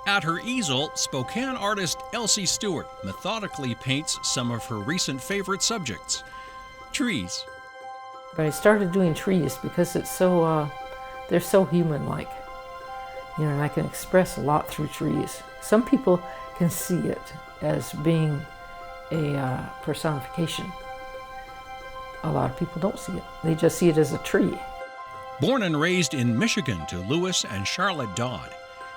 At her easel, Spokane artist Elsie Stewart methodically paints some of her recent favorite subjects, trees. But I started doing trees because they're so human-like. And I can express a lot through trees. Some people can see it as being a personification. A lot of people don't see it. They just see it as a tree. Born and raised in Michigan to Lewis and Charlotte Dodd,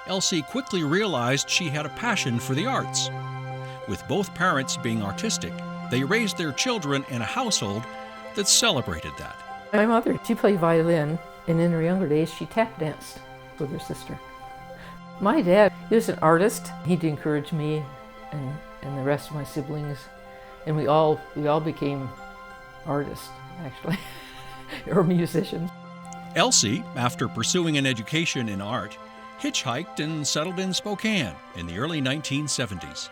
Elsie quickly realized she had a passion for the arts. With both parents being artistic, they raised their children in a household that celebrated that. My mother, she played violin, and in her younger days, she tap danced with her sister. My dad, he was an artist. He'd encourage me and the rest of my siblings, and we all became artists, actually, or musicians. Elsie, after pursuing an education in art, hitchhiked and settled in Spokane in the early 1970s,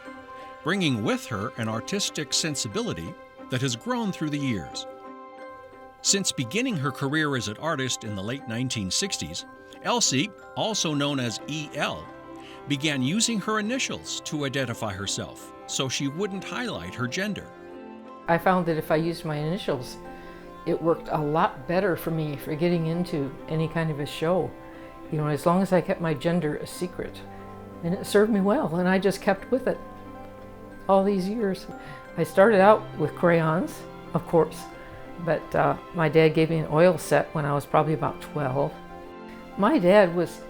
bringing with her an artistic sensibility that has grown through the years. Since beginning her career as an artist in the late 1960s, Elsie, also known as EL, began using her initials to identify herself so she wouldn't highlight her gender. I found that if I used my initials, it worked a lot better for me for getting into any kind of a show. As long as I kept my gender a secret. And it served me well, and I just kept with it all these years. I started out with crayons, of course, but my dad gave me an oil set when I was probably about 12. My dad was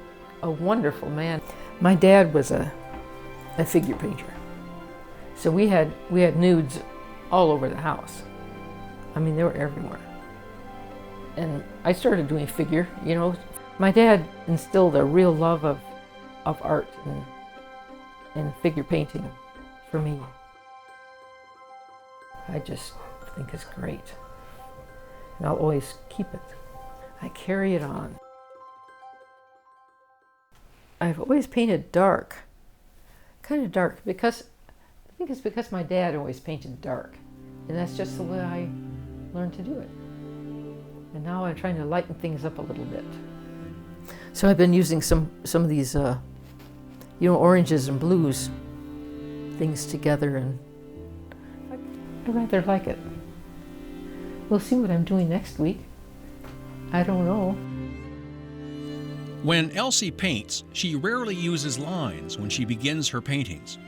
a wonderful man. My dad was a figure painter. So we had nudes all over the house. They were everywhere. And I started doing figure, My dad instilled a real love of art and figure painting for me. I just think it's great. And I'll always keep it. I carry it on. I've always painted dark, kind of dark, because I think it's because my dad always painted dark. And that's just the way I learned to do it. And now I'm trying to lighten things up a little bit. So I've been using some of these, oranges and blues things together, and I rather like it. We'll see what I'm doing next week. I don't know. When Elsie paints, she rarely uses lines when she begins her paintings.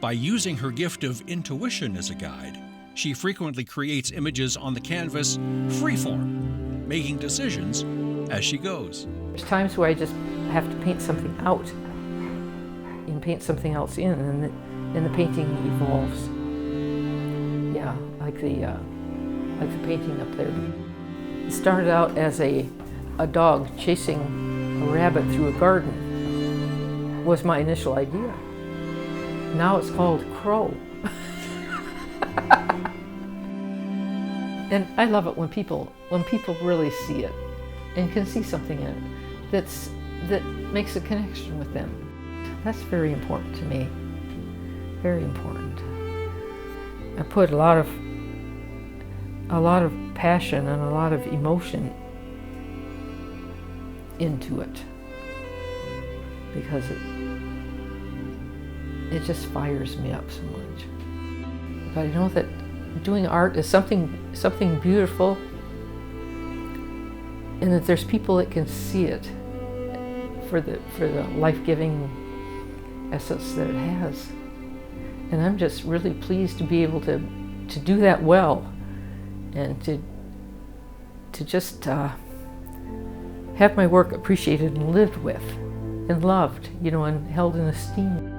By using her gift of intuition as a guide, she frequently creates images on the canvas freeform, making decisions as she goes. There's times where I just have to paint something out and paint something else in, and the painting evolves. Yeah, like the painting up there. It started out as a dog chasing a rabbit through a garden was my initial idea. Now it's called Crow. And I love it when people really see it and can see something in it that makes a connection with them. That's very important to me. Very important. I put a lot of passion and a lot of emotion into it because it just fires me up so much. But I know that doing art is something beautiful, and that there's people that can see it for the life-giving essence that it has. And I'm just really pleased to be able to do that well, and to just have my work appreciated and lived with and loved, and held in esteem.